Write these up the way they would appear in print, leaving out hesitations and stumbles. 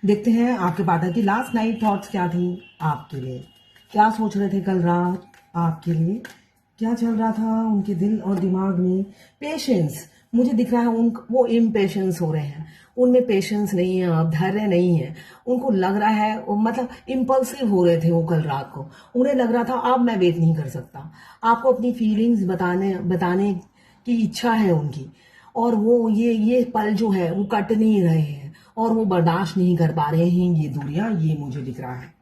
देखते हैं आपके पार्टनर की लास्ट नाइट थॉट्स क्या थी आपके लिए। क्या सोच रहे थे कल रात आपके लिए, क्या चल रहा था उनके दिल और दिमाग में। पेशेंस मुझे दिख रहा है, उन वो इम्पेशेंस हो रहे हैं, उनमें पेशेंस नहीं है, अब धैर्य नहीं है। उनको लग रहा है मतलब इम्पल्सिव हो रहे थे वो कल रात को। उन्हें लग रहा था अब मैं वेट नहीं कर सकता। आपको अपनी फीलिंग्स बताने बताने की इच्छा है उनकी, और वो ये पल जो है वो कट नहीं रहे हैं और वो बर्दाश्त नहीं कर पा रहे हैं ये दूरियां, ये मुझे दिख रहा है।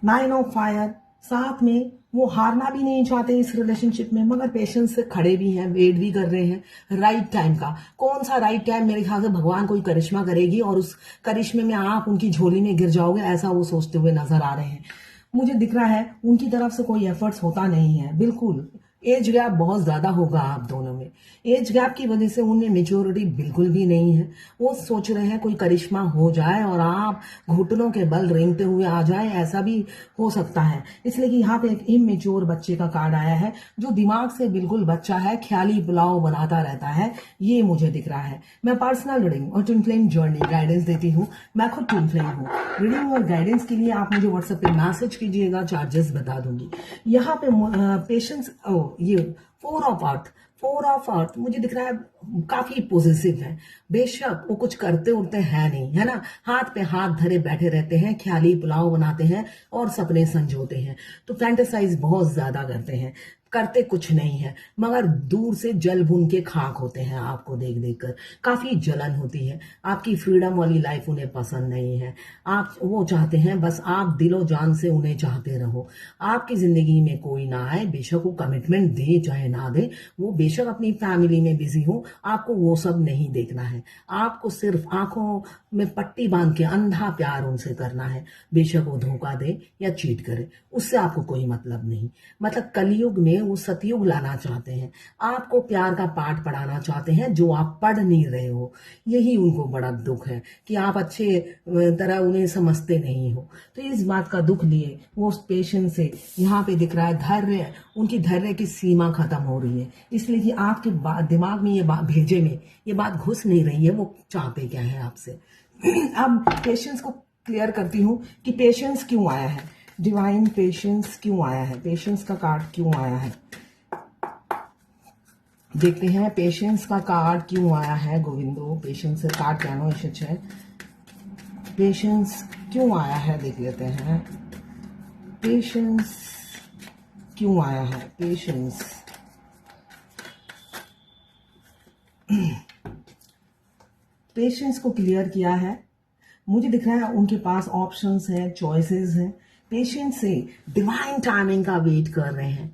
9 ऑफ फायर, साथ में वो हारना भी नहीं चाहते इस रिलेशनशिप में, मगर पेशेंस से खड़े भी हैं, वेट भी कर रहे हैं राइट टाइम का। कौन सा राइट टाइम, मेरे ख्याल से भगवान कोई करिश्मा करेगी और उस करिश्मे में आप उनकी झोली में गिर जाओगे, ऐसा वो सोचते हुए नजर आ रहे हैं। मुझे दिख रहा है उनकी तरफ से कोई एफर्ट्स होता नहीं है बिल्कुल। एज गैप बहुत ज्यादा होगा आप दोनों में। एज गैप की वजह से उनमें मेच्योरिटी बिल्कुल भी नहीं है। वो सोच रहे हैं कोई करिश्मा हो जाए और आप घुटनों के बल रेंगते हुए आ जाए, ऐसा भी हो सकता है। इसलिए कि यहाँ पे एक इमेच्योर बच्चे का कार्ड आया है जो दिमाग से बिल्कुल बच्चा है, ख्याली पुलाव बनाता रहता है, ये मुझे दिख रहा है। मैं पर्सनल रीडिंग और ट्विन फ्लेम जर्नी गाइडेंस देती हूँ। मैं खुद ट्विन फ्लेम हूँ। रीडिंग और गाइडेंस के लिए आप मुझे व्हाट्सएप पे मैसेज कीजिएगा, चार्जेस बता दूंगी। यहाँ पे पेशेंस, ये 4 ऑफ अर्थ, 4 ऑफ अर्थ मुझे दिख रहा है काफी पॉजिटिव है। बेशक वो कुछ करते उरते हैं नहीं, है ना, हाथ पे हाथ धरे बैठे रहते हैं, ख्याली पुलाव बनाते हैं और सपने संजोते हैं। तो फैंटेसाइज बहुत ज्यादा करते हैं, करते कुछ नहीं है, मगर दूर से जल भून के खाक होते हैं। आपको देख देख कर काफी जलन होती है। आपकी फ्रीडम वाली लाइफ उन्हें पसंद नहीं है। आप वो चाहते हैं बस आप दिलो जान से उन्हें चाहते रहो, आपकी जिंदगी में कोई ना आए, बेशक वो कमिटमेंट दे चाहे ना दे, वो बेशक अपनी फैमिली में बिजी हो, आपको वो सब नहीं देखना है। आपको सिर्फ आंखों में पट्टी बांध के अंधा प्यार उनसे करना है। बेशक वो धोखा दे या चीट करे, उससे आपको कोई मतलब नहीं। मतलब कलयुग में वो सतयुग लाना चाहते हैं, आपको प्यार का पाठ पढ़ाना चाहते हैं जो आप पढ़ नहीं रहे हो। यही उनको बड़ा दुख है कि आप अच्छे तरह उन्हें समझते नहीं हो। तो इस बात का दुख लिए वो पेशेंस से, यहाँ पे दिख रहा है धैर्य, उनकी धैर्य की सीमा खत्म हो रही है। इसलिए कि आपके दिमाग में ये बात, भेजे में ये बात घुस नहीं रही है वो चाहते क्या है आपसे। अब पेशेंस को क्लियर करती हूँ कि पेशेंस क्यों आया है। डिवाइन पेशेंस क्यों आया है, पेशेंस का कार्ड क्यों आया है, देखते हैं पेशेंस का कार्ड क्यों आया है। गोविंदो, पेशेंस का कार्ड क्या है, पेशेंस क्यों आया है देख लेते हैं। पेशेंस क्यों आया है, पेशेंस पेशेंस को क्लियर किया है। मुझे दिख रहा है उनके पास ऑप्शंस हैं, चॉइसेस हैं। पेशेंस से डिवाइन टाइमिंग का वेट कर रहे हैं,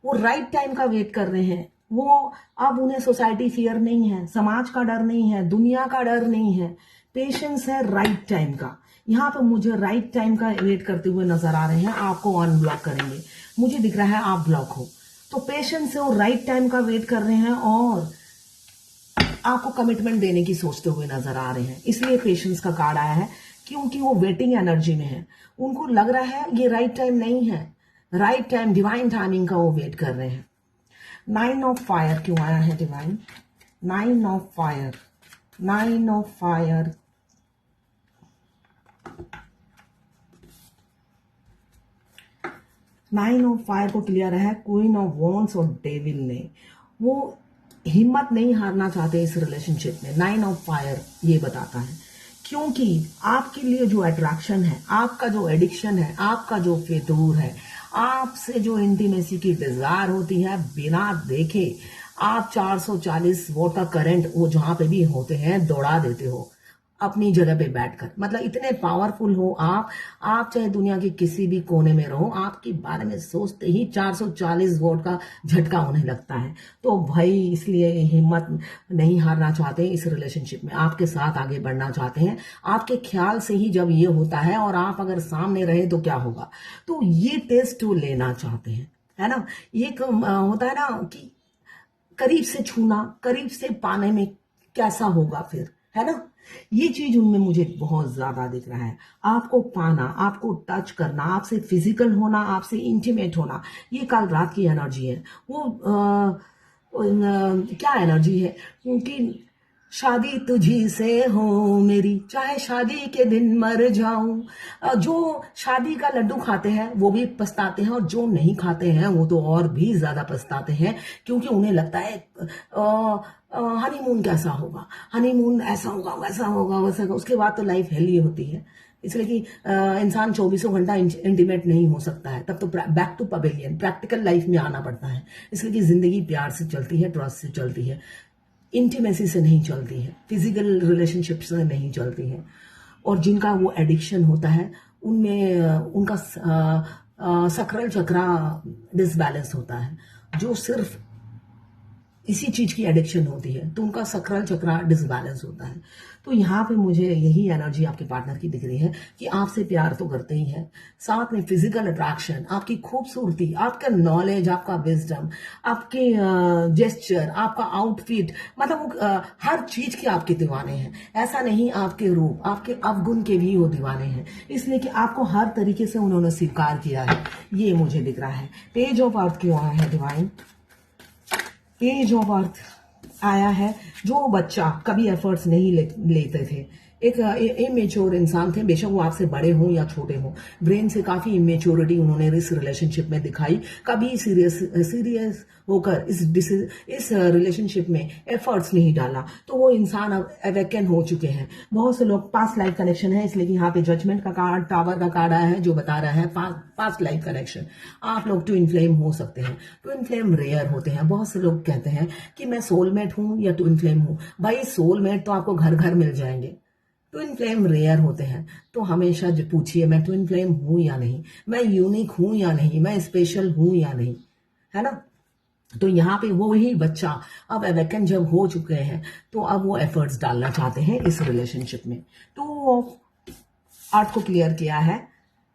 वो राइट टाइम का वेट कर रहे हैं। वो अब उन्हें सोसाइटी फियर नहीं है, समाज का डर नहीं है, दुनिया का डर नहीं है। पेशेंस है राइट टाइम का। यहाँ पे मुझे राइट टाइम का वेट करते हुए नजर आ रहे हैं। आपको अनब्लॉक करेंगे, मुझे दिख रहा है आप ब्लॉक हो। तो पेशेंस से वो राइट टाइम का वेट कर रहे हैं और आपको कमिटमेंट देने की सोचते हुए नजर आ रहे हैं। इसलिए पेशेंस का कार्ड आया है, क्योंकि वो वेटिंग एनर्जी में है। उनको लग रहा है ये राइट टाइम नहीं है, राइट टाइम डिवाइन टाइमिंग का वो वेट कर रहे हैं। 9 ऑफ फायर क्यों आया है divine, 9 of fire, 9 of fire, को क्लियर है क्वीन ऑफ वॉन्ड्स और डेविल ने। वो हिम्मत नहीं हारना चाहते इस रिलेशनशिप में। 9 ऑफ फायर ये बताता है, क्योंकि आपके लिए जो अट्रैक्शन है, आपका जो एडिक्शन है, आपका जो फितूर है, आपसे जो इंटीमेसी की डिजायर होती है, बिना देखे आप 440 वोल्ट का करंट वो जहां पे भी होते हैं दौड़ा देते हो अपनी जगह पे बैठकर। मतलब इतने पावरफुल हो आप चाहे दुनिया के किसी भी कोने में रहो, आपके बारे में सोचते ही 440 वोल्ट का झटका उन्हें लगता है। तो भाई इसलिए हिम्मत नहीं हारना चाहते इस रिलेशनशिप में, आपके साथ आगे बढ़ना चाहते हैं। आपके ख्याल से ही जब ये होता है और आप अगर सामने रहे तो क्या होगा, तो ये टेस्ट वो लेना चाहते हैं, है ना। ये होता है ना कि करीब से छूना, करीब से पाने में कैसा होगा फिर, है ना। ये चीज उनमें मुझे बहुत ज्यादा दिख रहा है। आपको पाना, आपको टच करना, आपसे फिजिकल होना, आपसे इंटीमेट होना, ये कल रात की एनर्जी है। वो क्या एनर्जी है, क्योंकि शादी तुझी से हो मेरी, चाहे शादी के दिन मर जाऊं। जो शादी का लड्डू खाते हैं वो भी पछताते हैं, और जो नहीं खाते हैं वो तो और भी ज्यादा पछताते हैं, क्योंकि उन्हें लगता है हनीमून कैसा होगा, हनीमून ऐसा होगा, वैसा होगा, वैसा होगा, उसके बाद तो लाइफ हेल ही होती है। इसलिए कि इंसान 24 घंटा इंटीमेट नहीं हो सकता है, तब तो back to pavilion practical life में आना पड़ता है। इसलिए कि जिंदगी प्यार से चलती है, ट्रस्ट से चलती है, इंटीमेसी से नहीं चलती है, फिजिकल रिलेशनशिप से नहीं चलती है। और जिनका वो एडिक्शन होता है उनमें उनका सक्राल चक्रा डिसबैलेंस होता है। जो सिर्फ इसी चीज की एडिक्शन होती है तो उनका सक्राल चक्रा डिसबैलेंस होता है। तो यहाँ पे मुझे यही एनर्जी आपके पार्टनर की दिख रही है कि आपसे प्यार तो करते ही है, साथ में फिजिकल अट्रैक्शन, आपकी खूबसूरती, आपका नॉलेज, आपका विजडम, आपके जेस्चर, आपका आउटफिट, मतलब वो हर चीज के आपके दीवाने हैं। ऐसा नहीं आपके रूप, आपके अवगुण के भी वो दीवाने हैं, इसलिए कि आपको हर तरीके से उन्होंने स्वीकार किया है। ये मुझे दिख रहा है। पेज ऑफ अर्थ क्यों आया है डिवाइन? पेज ऑफ अर्थ आया है, जो बच्चा कभी एफर्ट्स नहीं लेते थे, एक इमेच्योर इंसान थे, बेशक वो आपसे बड़े हों या छोटे हों, ब्रेन से काफी इमेच्योरिटी उन्होंने इस रिलेशनशिप में दिखाई, कभी सीरियस होकर इस रिलेशनशिप में एफर्ट्स नहीं डाला, तो वो इंसान अब अवेकन हो चुके हैं। बहुत से लोग पास्ट लाइफ कनेक्शन है, इसलिए कि यहाँ पे जजमेंट का कार्ड, टावर का कार्ड आया है, जो बता रहा है पास्ट लाइफ कनेक्शन। आप लोग ट्विन फ्लेम हो सकते हैं, ट्विन फ्लेम रेयर होते हैं। बहुत से लोग कहते हैं कि मैं सोलमेट हूं या ट्विन फ्लेम हूं। भाई सोलमेट तो आपको घर घर मिल जाएंगे, ट्विन फ्लेम रेयर होते हैं। तो हमेशा जो पूछिए मैं ट्विन फ्लेम हूं या नहीं, मैं यूनिक हूं या नहीं, मैं स्पेशल हूं या नहीं, है ना। तो यहाँ पे वो ही बच्चा अब अवेकन जब हो चुके हैं तो अब वो एफर्ट्स डालना चाहते हैं इस रिलेशनशिप में। तो आर्ट को क्लियर किया है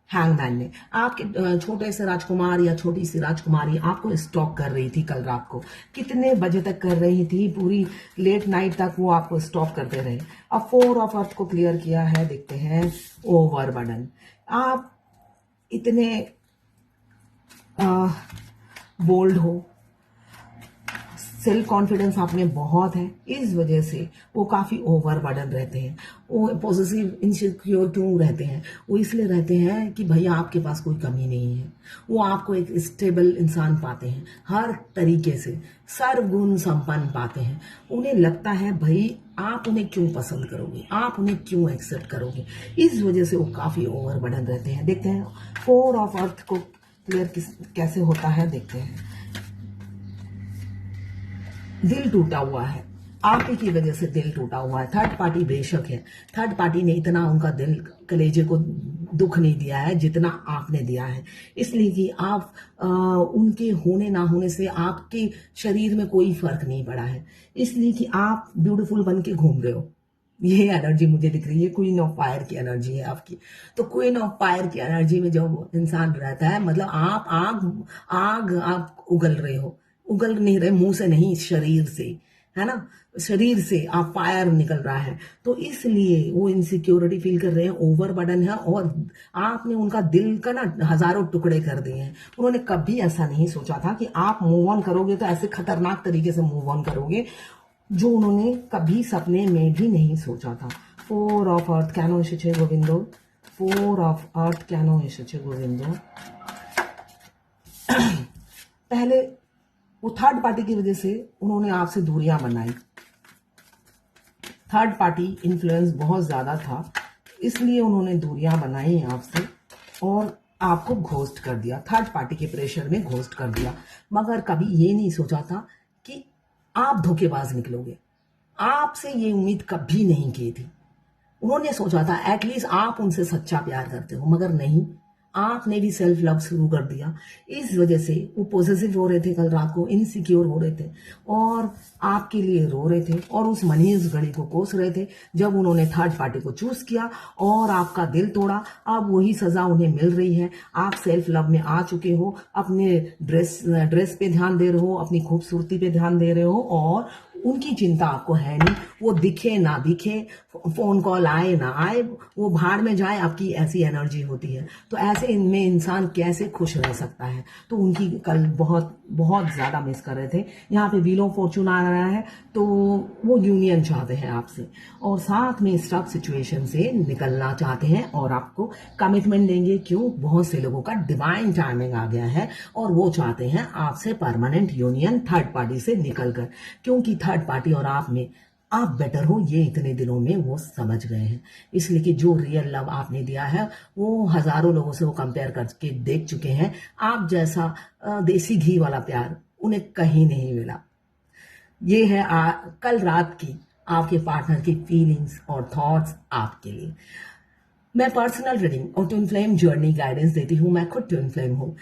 हैंगमैन ने। आपके छोटे से राजकुमार या छोटी सी राजकुमारी आपको स्टॉक कर रही थी कल रात को, कितने बजे तक कर रही थी? पूरी लेट नाइट तक वो आपको स्टॉक करते रहे। अब 4 ऑफ अर्थ को क्लियर किया है, देखते हैं ओवरबर्डन। आप इतने बोल्ड हो, सेल्फ कॉन्फिडेंस आप में बहुत है, इस वजह से वो काफी ओवरबर्डन रहते हैं। वो पॉजिटिव इनसिक्योर क्यों रहते हैं? वो इसलिए रहते हैं कि भैया आपके पास कोई कमी नहीं है। वो आपको एक स्टेबल इंसान पाते हैं, हर तरीके से सर्वगुण संपन्न पाते हैं। उन्हें लगता है भाई आप उन्हें क्यों पसंद करोगे, आप उन्हें क्यों एक्सेप्ट करोगे, इस वजह से वो काफी ओवरबर्डन रहते हैं। देखते हैं 4 ऑफ अर्थ को क्लियर कैसे होता है, देखते हैं। दिल टूटा हुआ है, आप ही की वजह से दिल टूटा हुआ है। थर्ड पार्टी बेशक है, थर्ड पार्टी ने इतना उनका दिल कलेजे को दुख नहीं दिया है जितना आपने दिया है, इसलिए कि आप उनके होने ना होने से आपके शरीर में कोई फर्क नहीं पड़ा है, इसलिए कि आप ब्यूटीफुल बन के घूम रहे हो। ये एनर्जी मुझे दिख रही है, क्वीन ऑफ फायर की एनर्जी है आपकी। तो क्वीन ऑफ फायर की एनर्जी में जब इंसान रहता है, मतलब आप आग आप उगल रहे हो, उगल नहीं रहे मुंह से नहीं, शरीर से, है ना, शरीर से आप फायर निकल रहा है। तो इसलिए वो इनसिक्योरिटी फील कर रहे हैं, ओवरबर्डन है, और आपने उनका दिल का ना हजारों टुकड़े कर दिए हैं। उन्होंने कभी ऐसा नहीं सोचा था कि आप मूव ऑन करोगे तो ऐसे खतरनाक तरीके से मूव ऑन करोगे, जो उन्होंने कभी सपने में भी नहीं सोचा था। 4 ऑफ अर्थ कैनो एसेचे गोविंदो, 4 ऑफ अर्थ कैनो एसेचे गोविंदो। पहले वो थर्ड पार्टी की वजह से उन्होंने आपसे दूरियां बनाई, थर्ड पार्टी इन्फ्लुएंस बहुत ज्यादा था, इसलिए उन्होंने दूरियां बनाई आपसे और आपको घोस्ट कर दिया, थर्ड पार्टी के प्रेशर में घोस्ट कर दिया। मगर कभी ये नहीं सोचा था कि आप धोखेबाज निकलोगे, आपसे ये उम्मीद कभी नहीं की थी। उन्होंने सोचा था एटलीस्ट आप उनसे सच्चा प्यार करते हो, मगर नहीं, आपने भी सेल्फ लव शुरू कर दिया। इस वजह से वो पॉसेसिव हो रहे थे, कल रात को इनसिक्योर हो रहे थे और आपके लिए रो रहे थे और उस मनीष घड़ी को कोस रहे थे जब उन्होंने थर्ड पार्टी को चूज किया और आपका दिल तोड़ा। अब वही सजा उन्हें मिल रही है। आप सेल्फ लव में आ चुके हो, अपने ड्रेस पे ध्यान दे रहे हो, अपनी खूबसूरती पे ध्यान दे रहे हो और उनकी चिंता आपको है नहीं। वो दिखे ना दिखे, फोन कॉल आए ना आए, वो भाड़ में जाए, आपकी ऐसी एनर्जी होती है। तो ऐसे इनमें इंसान कैसे खुश रह सकता है। तो उनकी कल बहुत बहुत ज्यादा मिस कर रहे थे। यहाँ पे व्हील ऑफ फॉर्चून आ रहा है, तो वो यूनियन चाहते हैं आपसे, और साथ में स्टक सिचुएशन से निकलना चाहते हैं और आपको कमिटमेंट देंगे। क्यों? बहुत से लोगों का डिवाइन टाइमिंग आ गया है और वो चाहते हैं आपसे परमानेंट यूनियन थर्ड पार्टी से निकलकर, क्योंकि थर्ड पार्टी और आप में आप बेटर हो, ये इतने दिनों में वो समझ गए हैं। इसलिए कि जो रियल लव आपने दिया है वो हजारों लोगों से वो कंपेयर करके देख चुके हैं। आप जैसा देसी घी वाला प्यार उन्हें कहीं नहीं मिला। ये है कल रात की आपके पार्टनर की फीलिंग्स और थॉट्स आपके लिए। मैं पर्सनल रीडिंग और ट्विन फ्लेम जर्नी गाइडेंस देती हूँ। मैं खुद ट्विन फ्लेम हूँ।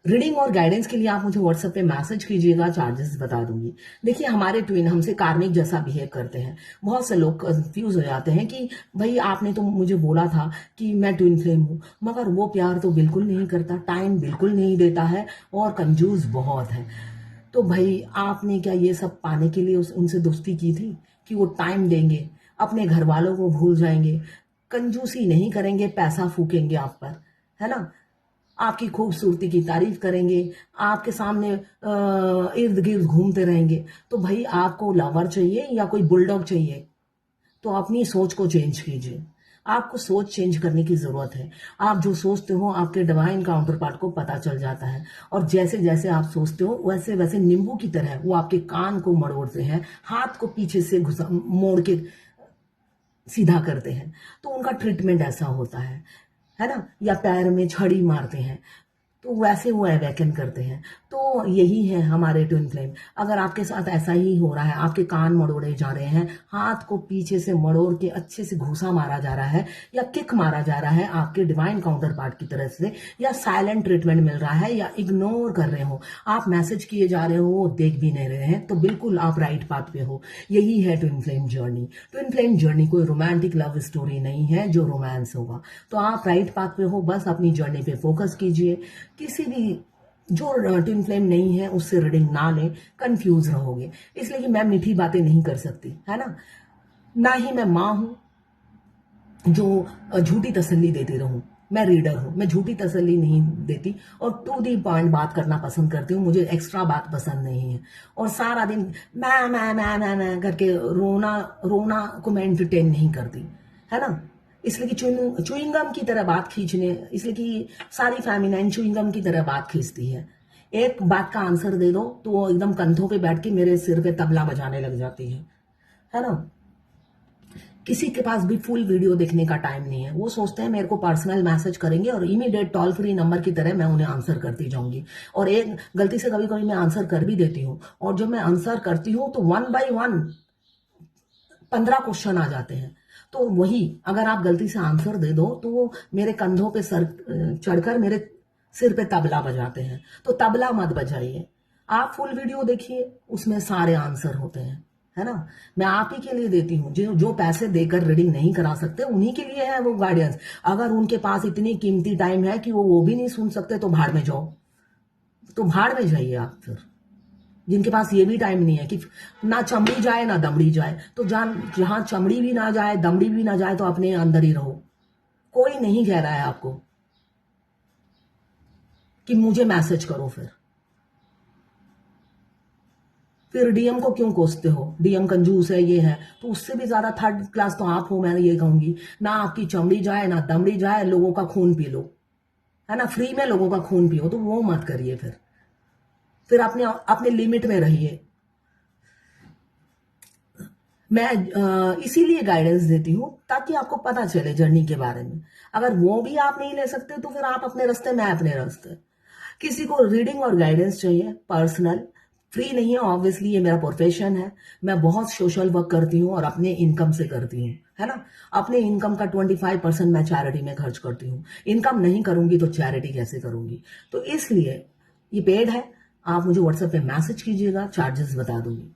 रीडिंग और गाइडेंस के लिए आप मुझे व्हाट्सएप पे मैसेज कीजिएगा, चार्जेस बता दूंगी। देखिए, हमारे ट्विन हमसे कार्मिक जैसा बिहेव करते हैं। बहुत से लोग कंफ्यूज हो जाते हैं कि भाई आपने तो मुझे बोला था कि मैं ट्विन फ्लेम हूँ, मगर वो प्यार तो बिल्कुल नहीं करता, टाइम बिल्कुल नहीं देता है और कंजूस बहुत है। तो भाई आपने क्या ये सब पाने के लिए उनसे दोस्ती की थी कि वो टाइम देंगे, अपने घर वालों को भूल जाएंगे, कंजूसी नहीं करेंगे, पैसा फूकेंगे आप पर, है ना, आपकी खूबसूरती की तारीफ करेंगे, आपके सामने इर्द गिर्द घूमते रहेंगे। तो भाई आपको लवर चाहिए या कोई बुलडॉग चाहिए? तो अपनी सोच को चेंज कीजिए। आपको सोच चेंज करने की जरूरत है। आप जो सोचते हो आपके डिवाइन काउंटर पार्ट को पता चल जाता है, और जैसे जैसे आप सोचते हो वैसे वैसे नींबू की तरह वो आपके कान को मरोड़ते हैं, हाथ को पीछे से मोड़ के सीधा करते हैं। तो उनका ट्रीटमेंट ऐसा होता है ना, या पैर में छड़ी मारते हैं, तो वैसे वो अवेकन करते हैं। तो यही है हमारे ट्विन फ्लेम। अगर आपके साथ ऐसा ही हो रहा है, आपके कान मरोड़े जा रहे हैं, हाथ को पीछे से मरोड़ के अच्छे से घूसा मारा जा रहा है या किक मारा जा रहा है आपके डिवाइन काउंटर पार्ट की तरफ से, या साइलेंट ट्रीटमेंट मिल रहा है, या इग्नोर कर रहे हो, आप मैसेज किए जा रहे हो, देख भी नहीं रहे हैं, तो बिल्कुल आप राइट पाथ पे हो। यही है twin flame journey. Twin flame journey कोई रोमांटिक लव स्टोरी नहीं है जो रोमांस होगा। तो आप राइट पाथ पे हो, बस अपनी जर्नी पे फोकस कीजिए। किसी भी जो ट्विन फ्लेम नहीं है उससे रीडिंग ना लें, कंफ्यूज रहोगे। इसलिए कि मैं मीठी बातें नहीं कर सकती, है ना ही मैं माँ हूं जो झूठी तसल्ली देती रहूं। मैं रीडर हूं, मैं झूठी तसल्ली नहीं देती और टू दी पॉइंट बात करना पसंद करती हूँ। मुझे एक्स्ट्रा बात पसंद नहीं है, और सारा दिन मैं करके रोना को मैं एंटरटेन नहीं करती, है ना। इसलिए कि च्युइंगम की तरह बात खींचने, इसलिए कि सारी फेमिनाइन च्युइंगम की तरह बात खींचती है। एक बात का आंसर दे दो तो वो एकदम कंधों पे बैठ के मेरे सिर पे तबला बजाने लग जाती है ना। किसी के पास भी फुल वीडियो देखने का टाइम नहीं है। वो सोचते हैं मेरे को पर्सनल मैसेज करेंगे और इमीडिएट टॉल फ्री नंबर की तरह मैं उन्हें आंसर करती जाऊंगी, और एक गलती से कभी कभी मैं आंसर कर भी देती हूँ, और जब मैं आंसर करती हूँ तो 1 by 1 15 क्वेश्चन आ जाते हैं। तो वही अगर आप गलती से आंसर दे दो तो वो मेरे कंधों पे सर चढ़कर मेरे सिर पे तबला बजाते हैं। तो तबला मत बजाइए, आप फुल वीडियो देखिए, उसमें सारे आंसर होते हैं, है ना। मैं आप ही के लिए देती हूँ, जो पैसे देकर रीडिंग नहीं करा सकते उन्हीं के लिए है वो गाइडेंस। अगर उनके पास इतनी कीमती टाइम है कि वो भी नहीं सुन सकते तो भाड़ में जाओ, तो भाड़ में जाइए आप। फिर जिनके पास ये भी टाइम नहीं है कि ना चमड़ी जाए ना दमड़ी जाए, तो जहां चमड़ी भी ना जाए दमड़ी भी ना जाए तो अपने अंदर ही रहो। कोई नहीं कह रहा है आपको कि मुझे मैसेज करो। फिर डीएम को क्यों कोसते हो? डीएम कंजूस है, ये है, तो उससे भी ज्यादा थर्ड क्लास तो आप हो। मैं ये कहूंगी, ना आपकी चमड़ी जाए ना दमड़ी जाए, लोगों का खून पी लो, है ना, फ्री में लोगों का खून पियो, तो वो मत करिए। फिर अपने लिमिट में रहिए। मैं इसीलिए गाइडेंस देती हूँ ताकि आपको पता चले जर्नी के बारे में। अगर वो भी आप नहीं ले सकते तो फिर आप अपने रास्ते, मैं अपने रास्ते। किसी को रीडिंग और गाइडेंस चाहिए पर्सनल, फ्री नहीं है, ऑब्वियसली ये मेरा प्रोफेशन है। मैं बहुत सोशल वर्क करती हूँ और अपने इनकम से करती हूँ, है ना। अपने इनकम का 25% मैं चैरिटी में खर्च करती हूँ। इनकम नहीं करूंगी तो चैरिटी कैसे करूंगी? तो इसलिए ये पेड है। आप मुझे व्हाट्सएप पे मैसेज कीजिएगा, चार्जेस बता दूंगी।